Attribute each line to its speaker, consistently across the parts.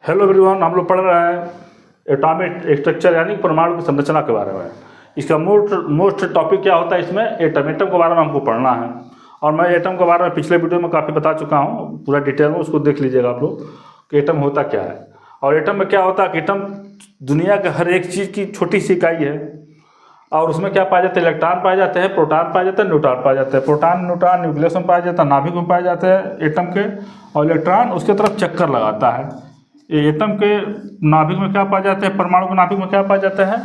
Speaker 1: Hello everyone, हम लोग पढ़ रहे हैं एटॉमिक स्ट्रक्चर यानी परमाणु की संरचना के बारे में। इसका मोस्ट टॉपिक क्या होता है, इसमें एटम के बारे में हमको पढ़ना है। और मैं एटम के बारे में पिछले वीडियो में काफ़ी बता चुका हूँ, पूरा डिटेल में उसको देख लीजिएगा आप लोग कि एटम होता क्या है। और एटम में क्या होता है कि एटम दुनिया के हर एक चीज़ की छोटी सी इकाई है। और उसमें क्या पाए जाते हैं, इलेक्ट्रॉन पाए जाते हैं, प्रोटॉन पाए जाते हैं, न्यूट्रॉन पाए जाते हैं। प्रोटॉन न्यूट्रॉन न्यूक्लियस में पाए जाता है, नाभिक में पाए जाते हैं एटम के। और इलेक्ट्रॉन उसके तरफ चक्कर लगाता है। ये एटम के नाभिक में क्या पाए जाते हैं, परमाणु के नाभिक में क्या पाए जाते हैं,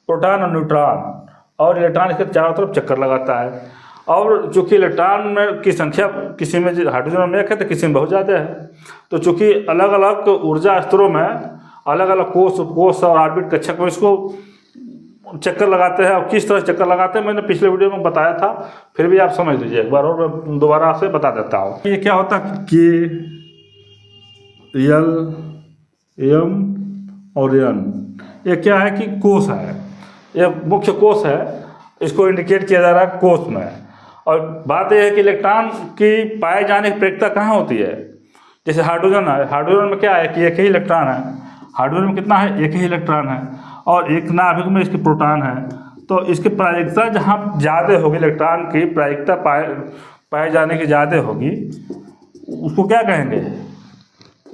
Speaker 1: प्रोटॉन और न्यूट्रॉन। और इलेक्ट्रॉन इसके चारों तरफ चक्कर लगाता है। और चूँकि इलेक्ट्रॉन में की संख्या किसी में हाइड्रोजन में एक है तो किसी में बहुत ज़्यादा है, तो चूँकि अलग अलग ऊर्जा स्तरों में अलग अलग कोष उपकोष और ऑर्बिट कक्षक में इसको चक्कर लगाते हैं। और किस तरह चक्कर लगाते हैं मैंने पिछले वीडियो में बताया था, फिर भी आप समझ लीजिए एक बार और मैं दोबारा से बता देता हूँ। ये क्या होता है कि एल एम और एन, ये क्या है कि कोष है, ये मुख्य कोष है। इसको इंडिकेट किया जा रहा है कोष में। और बात यह है कि इलेक्ट्रॉन की पाए जाने की प्रयोगता कहाँ होती है। जैसे हाइड्रोजन है, हाइड्रोजन में क्या है कि एक ही इलेक्ट्रॉन है। हाइड्रोजन में कितना है, एक ही इलेक्ट्रॉन है। और एक नाभिक में इसकी प्रोटॉन है। तो इसकी प्रायिकता जहाँ ज़्यादा होगी, इलेक्ट्रॉन की प्रायिकता पाए जाने की ज़्यादा होगी, उसको क्या कहेंगे,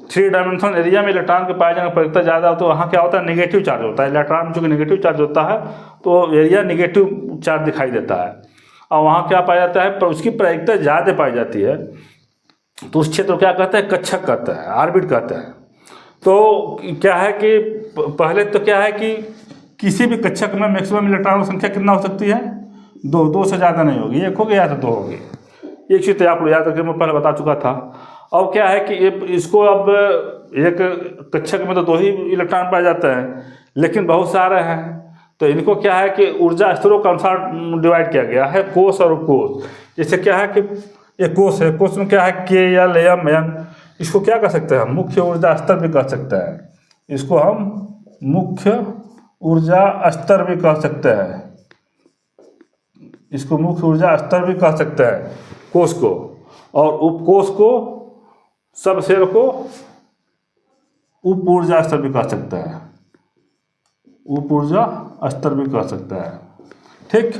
Speaker 1: 3 डायमेंशनल एरिया में इलेक्ट्रॉन के पाए जाने की प्रायिकता ज़्यादा हो तो वहाँ क्या होता है, नेगेटिव चार्ज होता है। इलेक्ट्रॉन चूँकि नेगेटिव चार्ज होता है तो एरिया नेगेटिव चार्ज दिखाई देता है। और वहाँ क्या पाया जाता है, पर उसकी प्रायिकता ज़्यादा पाई जाती है तो उस क्षेत्र को क्या कहते हैं, कक्षक कहते हैं, ऑर्बिट कहते हैं। तो क्या है कि पहले तो क्या है कि किसी भी कक्षक में मैक्सिमम इलेक्ट्रॉन की संख्या कितना हो सकती है, 2 से ज़्यादा नहीं होगी, 1 होगी या तो 2 होगी। एक चीज़ तो आप लोग याद रखिए, मैं पहले बता चुका था। और क्या है कि इसको अब एक कक्षक में तो 2 ही इलेक्ट्रॉन पाए जाते हैं, लेकिन बहुत सारे हैं। तो इनको क्या है कि ऊर्जा स्तरों के अनुसार डिवाइड किया गया है, कोष और उपकोष। जैसे क्या है कि एक कोष है, कोष में क्या है के एल एम एन, इसको क्या कर सकते हैं हम, मुख्य ऊर्जा स्तर भी कह सकते हैं। इसको हम मुख्य ऊर्जा स्तर भी कह सकते हैं। इसको मुख्य ऊर्जा स्तर भी कह सकते हैं कोष को। और उपकोष को, सब शेल को उप ऊर्जा स्तर भी कह सकते हैं, उप ऊर्जा स्तर भी कह सकते हैं। ठीक,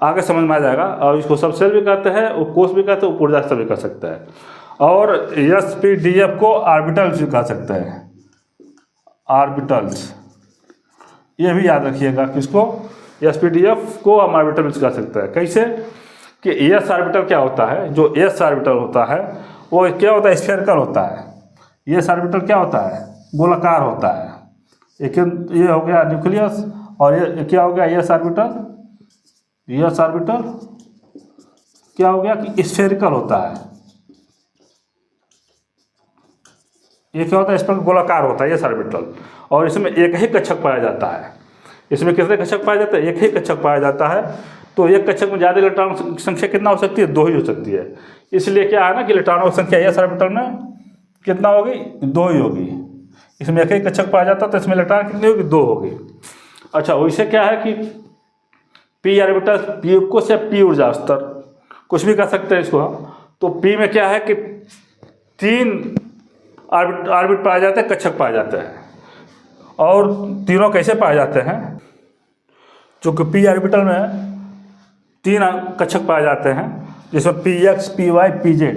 Speaker 1: आगे समझ में आ जाएगा। और इसको सब सेल भी कहते हैं, उपकोष भी कहते हैं, उप ऊर्जा स्तर भी कह सकते हैं। और SPDF को ऑर्बिटल्स भी कह सकते हैं, ऑर्बिटल्स। ये भी याद रखिएगा, किसको, SPDF को हम ऑर्बिटल्स कह सकते हैं। कैसे कि S ऑर्बिटल क्या होता है, जो S ऑर्बिटल होता है वो क्या होता है, स्फेरिकल होता है। S ऑर्बिटल क्या होता है, गोलाकार होता है। लेकिन ये हो गया न्यूक्लियस। और ये क्या हो गया, S ऑर्बिटल क्या हो गया कि स्फेरिकल होता है। ये क्या होता है, इस पर गोलाकार होता है ये ऑर्बिटल। और इसमें एक ही कक्षक पाया जाता है। इसमें कितने कक्षक पाया जाता है, एक ही कक्षक पाया जाता है। तो एक कक्षक में ज़्यादा इलेक्ट्रॉन की संख्या कितना हो सकती है, 2 ही हो सकती है। इसलिए क्या है ना कि इलेक्ट्रॉनों की संख्या एस ऑर्बिटल में कितना होगी, 2 ही होगी। इसमें एक ही कक्षक पाया जाता है तो इसमें इलेक्ट्रॉन कितनी होगी, 2 होगी। अच्छा, वैसे क्या है कि पी ऑर्बिटल, पी उपकोष या पी ऊर्जा स्तर, कुछ भी कह सकते हैं इसको। तो पी में क्या है कि 3 ऑर्बिट पाए जाते हैं, कक्षक पाए जाते हैं। और तीनों कैसे पाए जाते हैं, चूँकि पी ऑर्बिटल में 3 कक्षक पाए जाते हैं, जिसमें PX PY PZ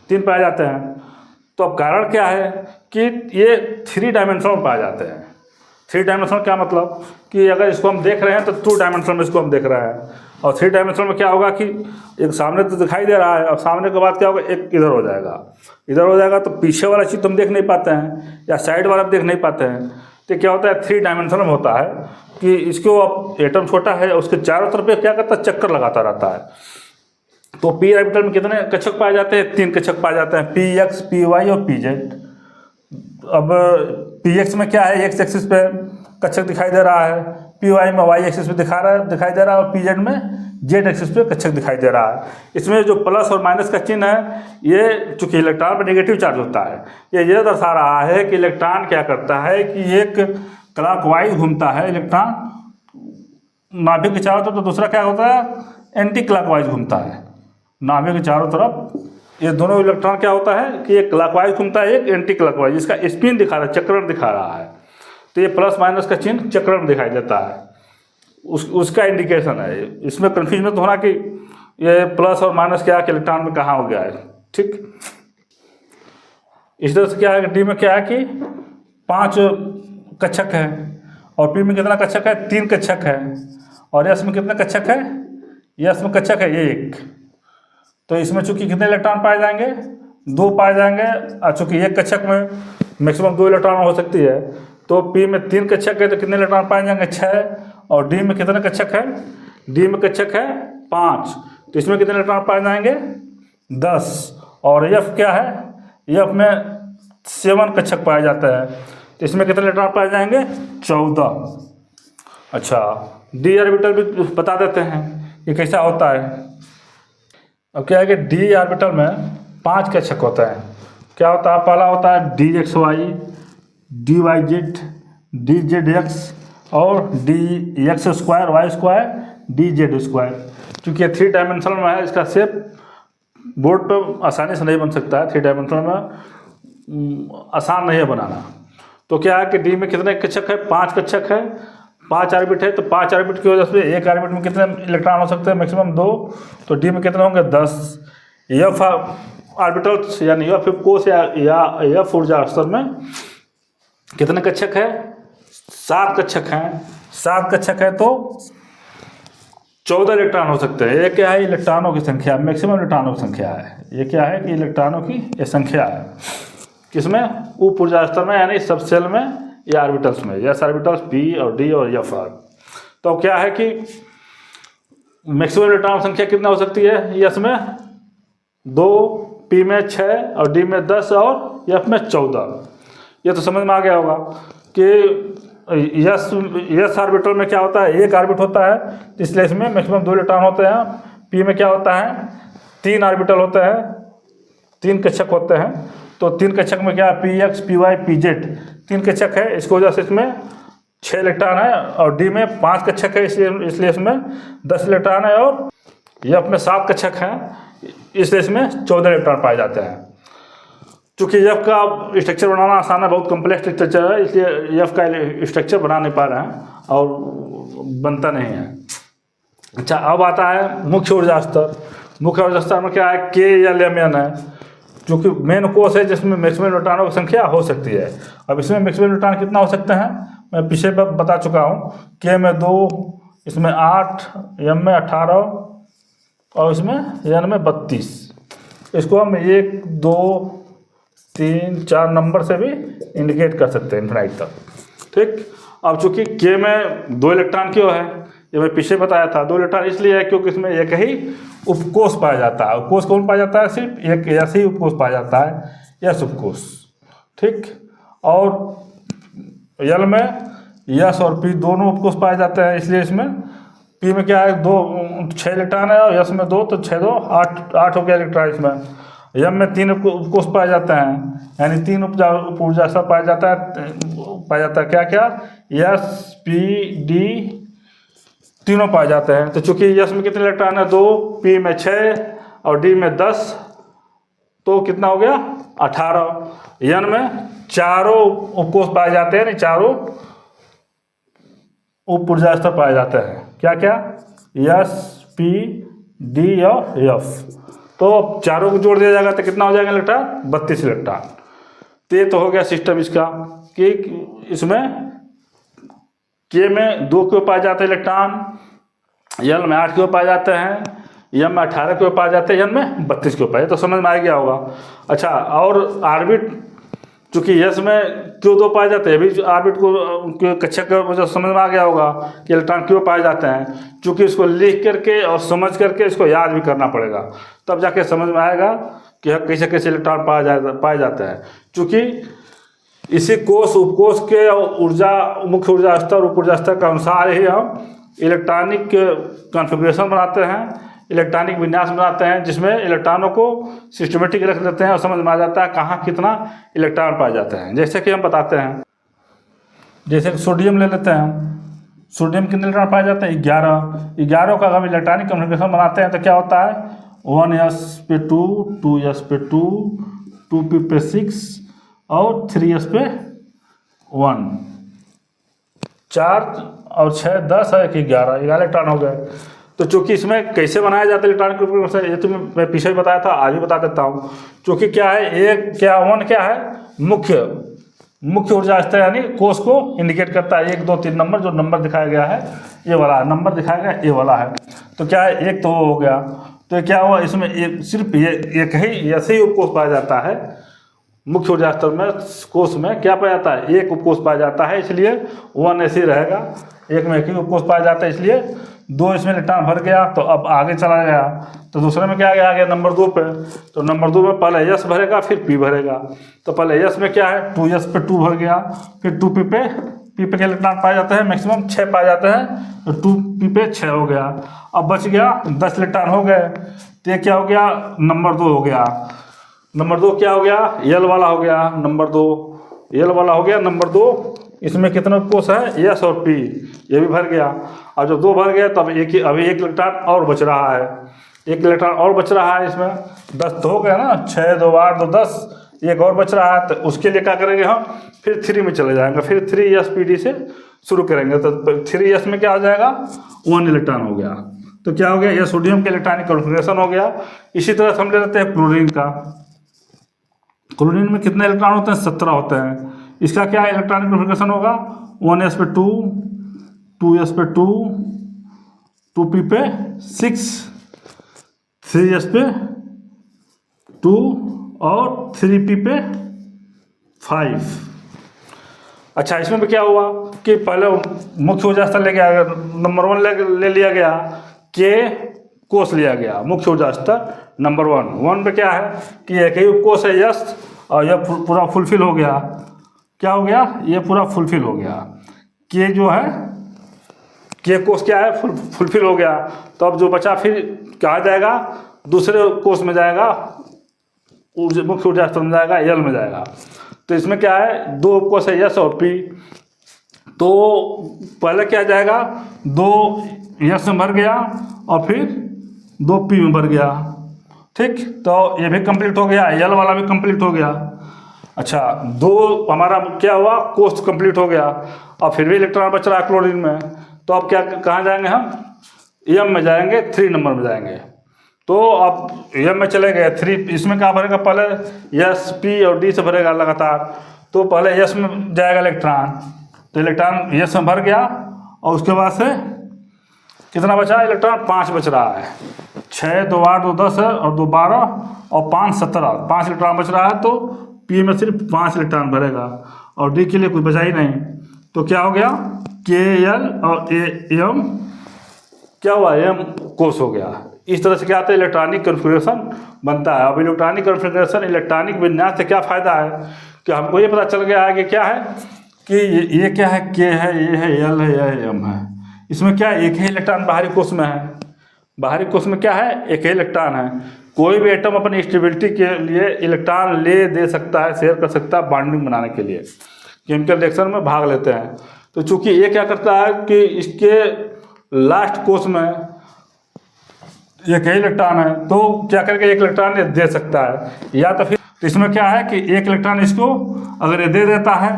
Speaker 1: 3 पाए जाते हैं। तो अब कारण क्या है कि ये 3 डायमेंशनल में पाए जाते हैं। 3 डायमेंशनल क्या मतलब कि अगर इसको हम देख रहे हैं तो 2 डायमेंशनल में इसको हम देख रहे हैं। और 3 डायमेंशनल में क्या होगा कि एक सामने तो दिखाई दे रहा है, और सामने के बाद क्या होगा, एक इधर हो जाएगा, इधर हो जाएगा। तो पीछे वाला चीज़ तो हम देख नहीं पाते हैं, या साइड वाला भी देख नहीं पाते हैं। तो क्या होता है, 3 डायमेंशनल में होता है कि इसको अब एटम छोटा है, उसके चारों तरफ क्या करता है, चक्कर लगाता रहता है। तो पी ऑर्बिटल में कितने कक्षक पाए जाते हैं, 3 कक्षक पाए जाते हैं, PX PY और PZ। अब PX में क्या है, X एक्सिस पे कक्षक दिखाई दे रहा है, PY में Y एक्सिस पे दिखाई दे रहा है, और PZ में Z एक्सिस पे कक्षक दिखाई दे रहा है। इसमें जो प्लस और माइनस का चिन्ह है, ये चूँकि इलेक्ट्रॉन पर नेगेटिव चार्ज होता है, ये दर्शा रहा है कि इलेक्ट्रॉन क्या करता है कि एक क्लॉकवाइज घूमता है इलेक्ट्रॉन नाभिक के चारों तरफ, तो दूसरा क्या होता है, एंटी क्लॉकवाइज घूमता है, नाभिक के चारों तरफ ये दोनों इलेक्ट्रॉन क्या होता है कि एक क्लॉकवाइज घूमता है, एक एंटी क्लॉकवाइज, इसका स्पिन दिखा रहा है, चक्रण दिखा रहा है। तो ये प्लस माइनस का चिन्ह चक्रण दिखाई देता है, उसका इंडिकेशन है। इसमें कन्फ्यूज मत होना कि ये प्लस और माइनस क्या है, इलेक्ट्रॉन में कहाँ हो गया है, ठीक। इस तरह से क्या है, डी में क्या है कि 5 कक्षक है, और पी में कितना कक्षक है, 3 कक्षक है, और एस में कितना कक्षक है, एस में कक्षक है 1। तो इसमें चूंकि कितने इलेक्ट्रॉन पाए जाएंगे, 2 पाए जाएंगे, और चूंकि एक कक्षक में मैक्सिमम 2 इलेक्ट्रॉन हो सकती है, तो पी में 3 कक्षक है तो कितने इलेक्ट्रॉन पाए जाएंगे, 6। और डी में कितने कक्षक है, डी में कक्षक है 5, तो इसमें कितने इलेक्ट्रॉन पाए जाएंगे, 10। और एफ क्या है, एफ में 7 कक्षक पाए जाते हैं, तो इसमें कितने इलेक्ट्रॉन पाए जाएंगे, 14। अच्छा, डी ऑर्बिटल भी बता देते हैं ये कैसा होता है। अब क्या है कि डी ऑर्बिटल में 5 कक्षक होता है। क्या होता है, पहला होता है d x y, d y z, d z x, और d x square y square, d z square. चूँकि ये 3 डायमेंशनल में है, इसका शेप बोर्ड पर आसानी से नहीं बन सकता है, 3 डायमेंशनल में आसान नहीं है बनाना। तो क्या है कि डी में कितने कक्षक है, 5 कक्षक है, 5 ऑर्बिट है, तो 5 ऑर्बिट की वजह से एक ऑर्बिट में कितने इलेक्ट्रॉन हो सकते हैं, मैक्सिमम 2। तो डी में कितने होंगे, 10। एफ ऑर्बिटल्स यानी एफ कोश या एफ ऊर्जा स्तर में कितने कक्षक है, 7 कक्षक हैं। 7 कक्षक है तो 14 इलेक्ट्रॉन हो सकते हैं। ये क्या है, इलेक्ट्रॉनों की संख्या, मैक्सिमम इलेक्ट्रॉनों की संख्या है। ये क्या है कि इलेक्ट्रॉनों की ये संख्या है, किसमें, उप ऊर्जा स्तर में, यानी सब सेल में या ऑर्बिटल्स में, एस ऑर्बिटल्स, पी और डी और एफ आर। तो क्या है कि मैक्सिमम इलेक्ट्रॉन संख्या कितना हो सकती है, एस में 2, पी में 6 और डी में 10 और एफ में 14। ये तो समझ में आ गया होगा कि एस ऑर्बिटल में क्या होता है, एक ऑर्बिट होता है, इसलिए इसमें मैक्सिमम 2 इलेक्ट्रॉन होते हैं। पी में क्या होता है, 3 ऑर्बिटल होते हैं, 3 कक्षक होते हैं। तो 3 कक्षक में क्या, P X, P Y, P Z 3 कक्षक है, इसकी वजह से इसमें 6 इलेक्ट्रॉन है। और डी में 5 कक्षक है, इसलिए इसमें 10 इलेक्ट्रॉन है। और एफ में 7 कक्षक हैं, इसलिए इसमें 14 इलेक्ट्रॉन पाए जाते हैं। चूँकि एफ का स्ट्रक्चर बनाना आसान है, बहुत कम्प्लेक्स स्ट्रक्चर है, इसलिए एफ का स्ट्रक्चर बना नहीं पा रहे हैं और बनता नहीं है। अच्छा, अब आता है मुख्य ऊर्जा स्तर। मुख्य ऊर्जा स्तर में क्या है, के या एम एन है, जो कि मेन कोश है जिसमें मैक्सिमम इलेक्ट्रॉनों की संख्या हो सकती है। अब इसमें मैक्सिमम इलेक्ट्रॉन कितना हो सकते हैं, मैं पीछे बता चुका हूँ। के में 2, इसमें 8, एम में 18 और इसमें एन में 32। इसको हम 1, 2, 3, 4 नंबर से भी इंडिकेट कर सकते हैं इन्फिनाइट तक, ठीक। अब चूंकि के में 2 इलेक्ट्रॉन क्यों है, ये मैं पीछे बताया था। 2 इलेक्ट्रॉन इसलिए है क्योंकि इसमें एक ही उपकोष पाया जाता है। उपकोष कौन पाया जाता है, सिर्फ एक ऐसे ही उपकोष पाया जाता है, यस उपकोष, ठीक। और यल में यस और पी दोनों उपकोष पाए जाते हैं, इसलिए इसमें पी में क्या है, 6 इलेक्ट्रॉन है, और यस में 2, तो 6 2 8 हो गया इलेक्ट्रॉन। इसमें यम में 3 उपकोष पाए जाते हैं, यानी 3 उप ऊर्जा सब पाया जाता है। क्या क्या, यस, पी, डी तीनों पाए जाते हैं। तो चूंकि यस में कितने इलेक्ट्रॉन है, 2, पी में 6 और डी में 10, तो कितना हो गया, 18। यन में चारों उपकोष पाए जाते हैं, यानी चारों उप ऊर्जा स्तर पाए जाते हैं। क्या क्या, यस, पी, डी और एफ। तो चारों को जोड़ दिया जाएगा तो कितना हो जाएगा इलेक्ट्रॉन, 32 इलेक्ट्रॉन। तो ये तो हो गया सिस्टम इसका कि इसमें के में 2 क्यों पाए जाते हैं इलेक्ट्रॉन, यल में 8 क्यों पाए जाते हैं, यम में 18 क्यों पाए जाते हैं, यल में 32 क्यों पाए, तो समझ में आ गया होगा। अच्छा, और ऑर्बिट चूँकि यस में क्यों 2 पाए जाते हैं, अभी ऑर्बिट को कक्षक का वजह समझ में आ गया होगा कि इलेक्ट्रॉन क्यों पाए जाते हैं। चूँकि इसको लिख करके और समझ करके इसको याद भी करना पड़ेगा, तब जाके समझ में आएगा कि कैसे कैसे इलेक्ट्रॉन पाए जाते हैं। चूँकि इसी कोष उपकोष के ऊर्जा, मुख्य ऊर्जा स्तर, उप ऊर्जा स्तर के अनुसार ही हम इलेक्ट्रॉनिक कॉन्फ़िगरेशन बनाते हैं, इलेक्ट्रॉनिक विन्यास बनाते हैं, जिसमें इलेक्ट्रॉनों को सिस्टमेटिक रख देते हैं और समझ में आ जाता है कहाँ कितना इलेक्ट्रॉन पाए जाते हैं। जैसे कि हम बताते हैं, जैसे कि सोडियम ले लेते हैं हम। सोडियम कितने इलेक्ट्रॉन पाए जाते हैं, 11 का हम इलेक्ट्रॉनिक कॉन्फ़िगरेशन बनाते हैं तो क्या होता है, 1s पे 2, 2s पे 2, 2p पे 6 और 3s पे 1। 4 और 6 10 है कि 11 इलेक्ट्रॉन हो गए। तो चूंकि इसमें कैसे बनाया जाता है इलेक्ट्रॉनिक कन्फिग्रेशन, ये तो मैं पीछे ही बताया था, आज भी बता देता हूँ। चूंकि क्या है, एक क्या 1 क्या है, मुख्य ऊर्जा स्तर यानी कोष को इंडिकेट करता है। 1 2 3 नंबर, जो नंबर दिखाया गया है ये वाला है, नंबर दिखाया गया ये वाला है। तो क्या है, एक तो वो हो गया। तो क्या हुआ, इसमें सिर्फ ये एक ही ऐसे ही उपकोष पाया जाता है। मुख्य ऊर्जा स्तर में कोष में क्या पाया जाता है, एक उपकोष पाया जाता है, इसलिए 1 ऐसे ही रहेगा। एक में एक ही उपकोष पाया जाता है, इसलिए 2 इसमें इलेक्ट्रॉन भर गया। तो अब आगे चला गया, तो दूसरे में क्या आ गया नंबर 2 पे। तो नंबर 2 में पहले S भरेगा फिर P भरेगा। तो पहले S में क्या है, 2s पे 2 भर गया, फिर 2p पे के इलेक्ट्रॉन पाए जाते हैं, मैक्सिमम 6 पाए जाते हैं। तो 2p पे 6 हो गया। अब बच गया 10 इलेक्ट्रॉन हो गए। तो ये क्या हो गया, नंबर 2 हो गया। नंबर 2 क्या हो गया, L वाला हो गया। नंबर 2 L वाला हो गया। नंबर 2 इसमें कितने कोष है, S और P, ये भी भर गया। और जब 2 भर गया तब अभी एक इलेक्ट्रॉन और बच रहा है, एक इलेक्ट्रॉन और बच रहा है। इसमें 10 तो हो गया ना, 6 2 8 2 10, एक और बच रहा है। तो उसके लिए क्या करेंगे हम, फिर 3 में चले जाएंगे, फिर 3sPd से शुरू करेंगे। तो 3s में क्या हो जाएगा, 1 इलेक्ट्रॉन हो गया। तो क्या हो गया, ये सोडियम के इलेक्ट्रॉनिक कॉन्फ़िगरेशन हो गया। इसी तरह से हम ले लेते हैं क्लोरीन का। क्लोरीन में कितने इलेक्ट्रॉन होते हैं, 17 होते हैं। इसका क्या इलेक्ट्रॉनिक कॉन्फ़िगरेशन होगा, 1s पे 2, 2s पे 2, 2p पे 6, 3s पे 2 और 3p पे 5। अच्छा, इसमें भी क्या हुआ कि पहले मुख्य ऊर्जा स्तर ले गया, नंबर 1 ले लिया गया, के कोष लिया गया, मुख्य ऊर्जा स्तर नंबर 1 पे क्या है कि एक ही उपकोष है यस, और यह पूरा फुलफिल हो गया। क्या हो गया, ये पूरा फुलफिल हो गया। के जो है, के कोष क्या है, फुलफिल हो गया। तो अब जो बचा फिर कहाँ जाएगा, दूसरे कोष में जाएगा, मुख्य ऊर्जा स्तर में जाएगा, एल में जाएगा। तो इसमें क्या है, 2 उपकोष है यस और पी। तो पहले क्या जाएगा, 2 यस में भर गया और फिर 2 पी में भर गया। ठीक, तो ये भी कंप्लीट हो गया, एल वाला भी कंप्लीट हो गया। अच्छा, 2 हमारा क्या हुआ, कोष कंप्लीट हो गया। और फिर भी इलेक्ट्रॉन बच रहा है क्लोरीन में। तो अब क्या, कहाँ जाएंगे हम, एम में जाएंगे, 3 नंबर में जाएंगे। तो अब एम में चले गए, 3 इसमें क्या भरेगा, पहले एस पी और डी से भरेगा लगातार। तो पहले एस में जाएगा इलेक्ट्रॉन, तो इलेक्ट्रॉन एस में भर गया। और उसके बाद से कितना बचा इलेक्ट्रॉन, 5 बच रहा है। 6 2 8 2 10 है, और 2 12 और 5 17, 5 इलेक्ट्रॉन बच रहा है। तो पी में सिर्फ 5 इलेक्ट्रॉन भरेगा और डी के लिए कुछ बचा ही नहीं। तो क्या हो गया, के एल और एम क्या हुआ, एम कोष हो गया। इस तरह से क्या आता है, इलेक्ट्रॉनिक कन्फिग्रेशन बनता है। अब इलेक्ट्रॉनिक कन्फिग्रेशन, इलेक्ट्रॉनिक विन्यास से क्या फ़ायदा है कि हमको ये पता चल गया है कि क्या है, कि ये क्या है, के है, ये है, एल है, यह एम है। इसमें क्या है, एक ही इलेक्ट्रॉन बाहरी कोष में है। बाहरी कोष में क्या है, एक ही इलेक्ट्रॉन है। कोई भी एटम अपनी स्टेबिलिटी के लिए इलेक्ट्रॉन ले दे सकता है, शेयर कर सकता है बॉन्डिंग बनाने के लिए, केमिकल रिएक्शन में भाग लेते हैं। तो चूंकि ये क्या करता है कि इसके लास्ट कोष में एक ही इलेक्ट्रॉन है, तो क्या करके एक इलेक्ट्रॉन ये दे सकता है। या तो फिर इसमें क्या है कि एक इलेक्ट्रॉन इसको अगर ये दे देता है,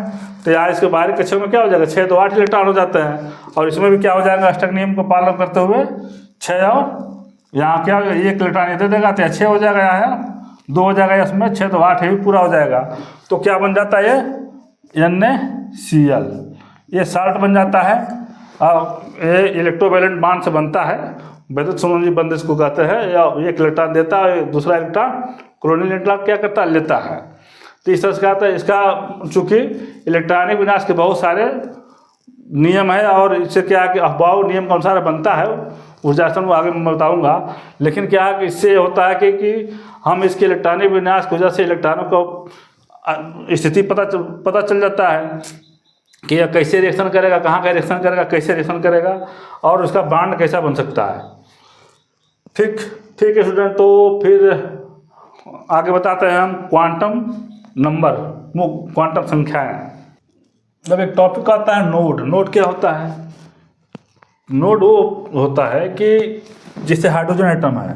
Speaker 1: तो यार इसके बाहरी कक्षक में क्या हो जाएगा, 6 2 8 इलेक्ट्रॉन हो जाते हैं। और इसमें भी क्या हो जाएगा, अष्टक नियम को पालन करते हुए 6, और यहाँ क्या हो जाएगा, एक इलेक्ट्रॉन ये दे देगा तो 6 हो जाएगा, यहाँ 2 हो जाएगा, इसमें 6 2 8 भी पूरा हो जाएगा। तो क्या बन जाता है, ये NaCl, ये साल्ट बन जाता है। और ये इलेक्ट्रोवैलेंट बॉन्ड से बनता है, वैद्युत संयोजी बंध इसको कहते हैं। या एक इलेक्ट्रॉन देता है, दूसरा इलेक्ट्रॉन क्लोरीन इलेक्ट्रॉन क्या करता है, लेता है। तो इस तरह से क्या होता है, इसका चूँकि इलेक्ट्रॉनिक विनाश के बहुत सारे नियम है, और इससे क्या है कि अफबाउ नियम के अनुसार बनता है। ऊर्जा स्तर में आगे मैं बताऊँगा। लेकिन क्या है कि इससे होता है कि हम इसके इलेक्ट्रॉनिक विनाश की वजह से इलेक्ट्रॉनों को स्थिति पता चल जाता है कि यह कैसे रिएक्शन करेगा, कहाँ का रिएक्शन करेगा, कैसे रिएक्शन करेगा, और उसका बॉन्ड कैसा बन सकता है। ठीक है स्टूडेंट, तो फिर आगे बताते हैं हम क्वांटम नंबर, क्वांटम संख्याएं। जब एक टॉपिक आता है नोड क्या होता है, नोड वो होता है कि जिससे हाइड्रोजन एटम है,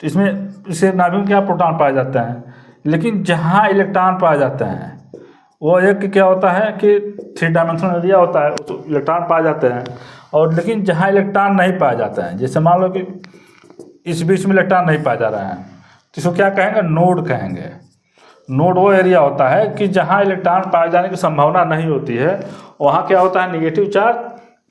Speaker 1: तो इसमें इसे नाभिक में क्या प्रोटॉन पाए जाते हैं, लेकिन जहाँ इलेक्ट्रॉन पाए जाते हैं वो एक क्या होता है कि 3 डायमेंशनल एरिया होता है, तो इलेक्ट्रॉन पाए जाते हैं। और लेकिन जहाँ इलेक्ट्रॉन नहीं पाए जाते हैं, जैसे मान लो कि इस बीच में इलेक्ट्रॉन नहीं पाए जा रहे हैं, तो इसको क्या कहेंगे, नोड कहेंगे। नोड वो एरिया होता है कि जहाँ इलेक्ट्रॉन पाए जाने की संभावना नहीं होती है, वहाँ क्या होता है, नेगेटिव चार्ज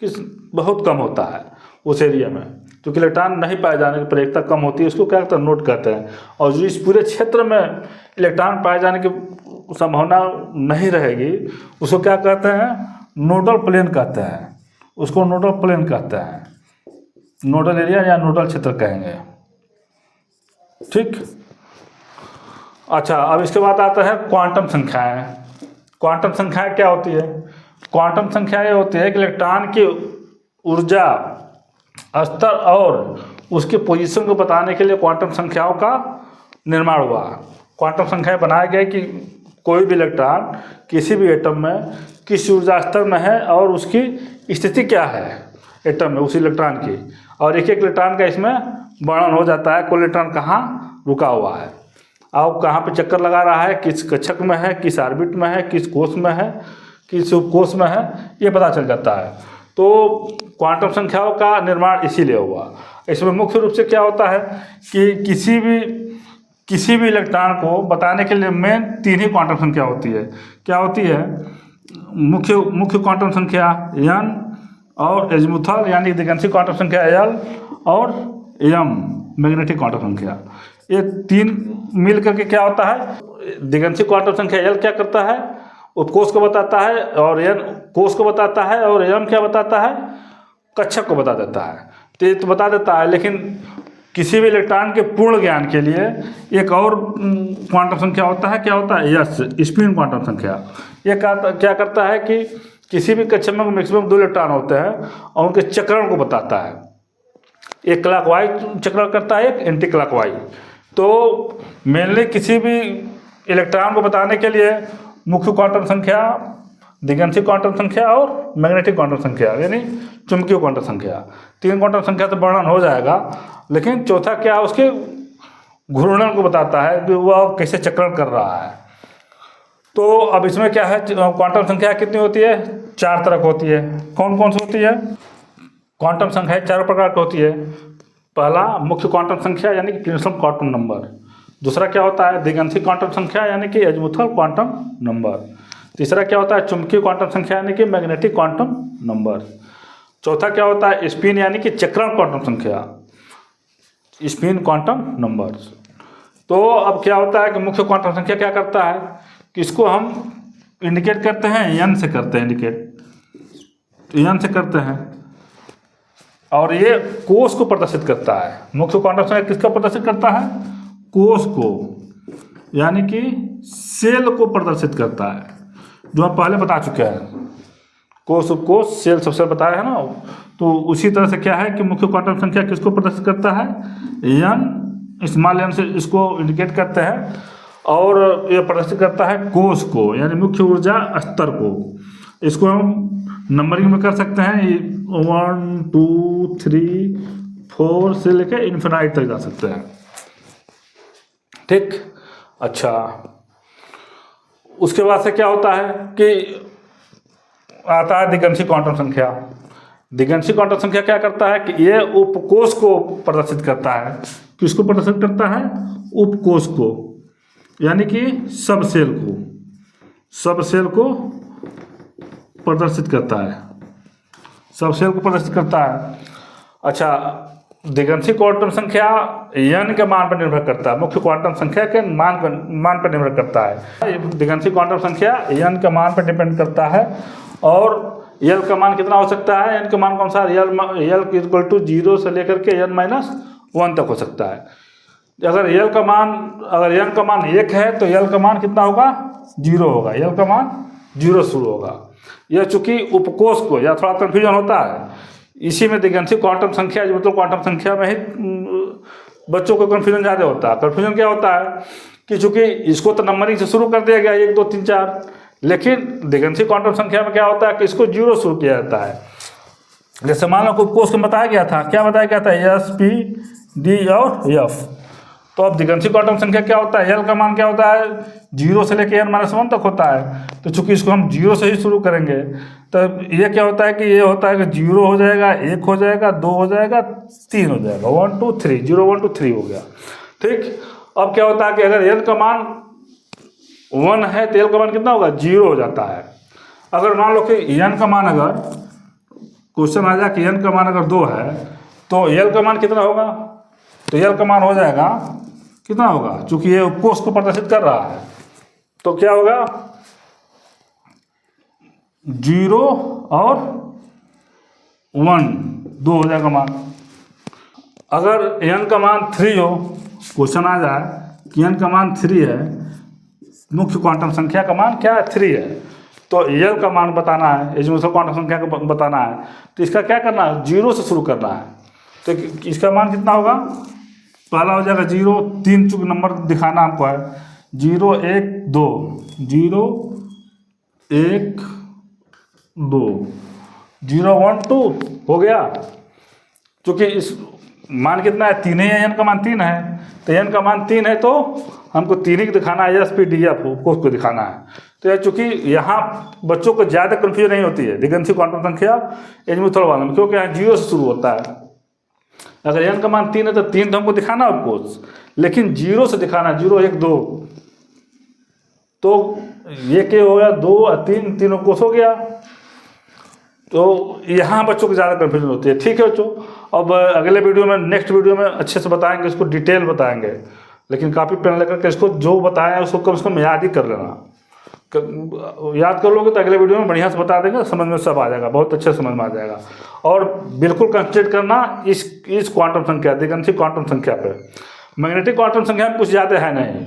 Speaker 1: कि बहुत कम होता है उस एरिया में, क्योंकि इलेक्ट्रॉन नहीं पाए जाने की प्रयोगता कम होती है, उसको क्या कहते हैं, नोड कहते हैं। और जो इस पूरे क्षेत्र में इलेक्ट्रॉन पाए जाने की संभावना नहीं रहेगी, उसको क्या कहते हैं, नोडल प्लेन कहते हैं, उसको नोडल प्लेन कहते हैं, नोडल एरिया या नोडल क्षेत्र कहेंगे। ठीक। अच्छा, अब इसके बाद आता है क्वांटम संख्याएं। क्वांटम संख्याएं क्या होती है, क्वांटम संख्याएं होती है कि इलेक्ट्रॉन की ऊर्जा स्तर और उसकी पोजीशन को बताने के लिए क्वांटम संख्याओं का निर्माण हुआ। क्वांटम संख्याएं बनाए गए कि कोई भी इलेक्ट्रॉन किसी भी एटम में किस ऊर्जा स्तर में है और उसकी स्थिति क्या है एटम में उस इलेक्ट्रॉन की, और एक एक इलेक्ट्रॉन का इसमें वर्णन हो जाता है, कोई इलेक्ट्रॉन कहाँ रुका हुआ है और कहाँ पे चक्कर लगा रहा है, किस कक्षक में है, किस ऑर्बिट में है, किस कोष में है, किस उपकोष में है, ये पता चल जाता है। तो क्वांटम संख्याओं का निर्माण इसीलिए हुआ। इसमें मुख्य रूप से क्या होता है कि किसी भी इलेक्ट्रॉन को बताने के लिए मेन 3 ही क्वांटम संख्या होती है। क्या होती है, मुख्य क्वांटम संख्या n और एज़िमुथल यानी दिगंशी क्वांटम संख्या l और m मैग्नेटिक क्वांटम संख्या, ये 3 मिल करके क्या होता है, दिगंशी क्वांटम संख्या l क्या करता है, उपकोष को बताता है, और n कोष को बताता है, और m क्या बताता है, कक्षक को बता देता है। तो ये तो बता देता है, लेकिन किसी भी इलेक्ट्रॉन के पूर्ण ज्ञान के लिए एक और क्वांटम संख्या होता है, क्या होता है, यस, स्पिन क्वांटम संख्या। ये क्या करता है कि किसी भी कक्षक में मैक्सिमम 2 इलेक्ट्रॉन होते हैं और उनके चक्रण को बताता है। एक क्लॉकवाइज चक्रण करता है, एक एंटी क्लॉकवाइज। तो मेनली किसी भी इलेक्ट्रॉन को बताने के लिए मुख्य क्वांटम संख्या, दिगंशी क्वांटम संख्या और मैग्नेटिक क्वांटम संख्या यानी चुंबकीय क्वांटम संख्या, 3 क्वांटम संख्या से वर्णन हो जाएगा। लेकिन चौथा क्या, उसके घूर्णन को बताता है कि वह कैसे चक्रण कर रहा है। तो अब इसमें क्या है, क्वांटम संख्या कितनी होती है, 4 तरह की होती है। कौन कौन सी होती है, क्वांटम संख्या 4 प्रकार की होती है। पहला मुख्य क्वांटम संख्या यानी कि प्रिंसिपल क्वांटम नंबर। दूसरा क्या होता है, दिगंशी क्वांटम संख्या यानी कि एज़िमुथल क्वांटम नंबर। तीसरा क्या होता है, चुंबकीय क्वांटम संख्या यानी कि मैग्नेटिक क्वांटम नंबर। चौथा क्या होता है, स्पिन यानी कि चक्रण क्वांटम संख्या, स्पिन क्वांटम नंबर। तो अब क्या होता है कि मुख्य क्वांटम संख्या क्या करता है कि इसको हम इंडिकेट करते हैं, n से करते हैं इंडिकेट, n से करते हैं, और ये कोष को प्रदर्शित करता है। मुख्य क्वांटम संख्या किसका प्रदर्शित करता है, कोष को, यानी कि सेल को प्रदर्शित करता है, जो हम पहले बता चुके हैं। कोष उपकोष सेल सबसे बताया है ना। तो उसी तरह से क्या है कि मुख्य क्वांटम संख्या किसको प्रदर्शित करता है, n, स्मॉल n से इसको इंडिकेट करते हैं, और ये प्रदर्शित करता है कोष को यानी मुख्य ऊर्जा स्तर को। इसको हम नंबरिंग में कर सकते हैं, 1 2 3 4 से लेकर इन्फिनाइट तक जा सकते हैं। ठीक। अच्छा, उसके बाद से क्या होता है कि आता है दिगंशी क्वांटम संख्या। दिगंशी क्वांटम संख्या क्या करता है कि ये उपकोष को प्रदर्शित करता है। किसको प्रदर्शित करता है, उपकोष को, यानी कि सब सेल को प्रदर्शित करता है, सब सेल को प्रदर्शित करता है। अच्छा, दिगंशी क्वांटम संख्या n के मान पर निर्भर करता है, मुख्य क्वांटम संख्या के मान पर निर्भर करता है। दिगंशी क्वांटम संख्या n के मान पर डिपेंड करता है, और l का मान कितना हो सकता है, n का मान कौन सा, l इक्वल टू 0 से लेकर के n-1 तक हो सकता है। अगर n का मान 1 है तो l का मान कितना होगा, 0 होगा, l का मान 0 शुरू होगा। यह चूंकि उपकोष को या थोड़ा कन्फ्यूजन होता है, इसी में दिगंशी क्वांटम संख्या मतलब क्वांटम संख्या में ही बच्चों को कन्फ्यूजन ज़्यादा होता है। कन्फ्यूजन क्या होता है कि चूंकि इसको तो नंबरिंग से शुरू कर दिया गया 1 2 3 4, लेकिन दिगंशी क्वांटम संख्या में क्या होता है कि इसको 0 शुरू किया जाता है। जैसे मान लो उपकोष को बताया गया था, क्या बताया गया था, S P D और F। तो अब दिगंशी क्वांटम संख्या क्या होता है, एल का मान क्या होता है, 0 से लेकर n-1 तक होता है। तो चूंकि इसको हम 0 से ही शुरू करेंगे, तो ये क्या होता है कि ये होता है कि 0 हो जाएगा, 1 हो जाएगा, 2 हो जाएगा, 3 हो जाएगा, 1 2 3, 0 1 2 3 हो गया। ठीक, अब क्या होता है कि अगर n का मान 1 है तो l का मान कितना होगा, 0 हो जाता है। अगर मान लो कि n का मान, अगर क्वेश्चन आ जाए कि n का मान अगर 2 है तो l का मान कितना होगा, तो l का मान हो जाएगा कितना होगा, चूंकि ये कोष को प्रदर्शित कर रहा है तो क्या होगा, 0 और 1, 2 हो जाएगा मान। अगर n का मान 3 हो, क्वेश्चन आ जाए कि n का मान 3 है, मुख्य क्वांटम संख्या का मान क्या है, 3 है, तो l का मान बताना है, एजीमुथल क्वांटम संख्या को बताना है, तो इसका क्या करना है, 0 से शुरू करना है। तो इसका मान कितना होगा, पहला हो जाएगा 0, 3 चूंकि नंबर दिखाना हमको है, 0 1 2, 0 1 2, 0 1 2 हो गया। चूंकि इस मान कितना है, 3 है, n का मान 3 है, तो n का मान 3 है तो हमको 3 ही दिखाना है, एस पी डी एफ को दिखाना है। तो यह चूंकि यहाँ बच्चों को ज़्यादा कन्फ्यूजन नहीं होती है दिगंशी क्वांटम संख्या एजीमुथल वाले में, क्योंकि यहाँ 0 से शुरू होता है। अगर n का मान 3 है तो 3 तो हमको दिखाना है कोष, लेकिन 0 से दिखाना, 0 1 2, तो ये क्या हो गया, 2 और 3, तीनों कोष हो गया। तो यहाँ बच्चों को ज़्यादा कन्फ्यूजन होती है। ठीक है बच्चों, अब अगले वीडियो में, नेक्स्ट वीडियो में अच्छे से बताएंगे, इसको डिटेल बताएंगे, लेकिन कॉपी पेन लेकर के इसको जो बताया उसको कम से कम याद ही कर लेना। याद कर लोगे तो अगले वीडियो में बढ़िया से बता देंगे, समझ में सब आ जाएगा, बहुत अच्छे समझ में आ जाएगा। और बिल्कुल कंसंट्रेट करना इस क्वांटम संख्या, दिगंशी क्वांटम संख्या पे। मैग्नेटिक क्वांटम संख्या में कुछ ज़्यादा है नहीं,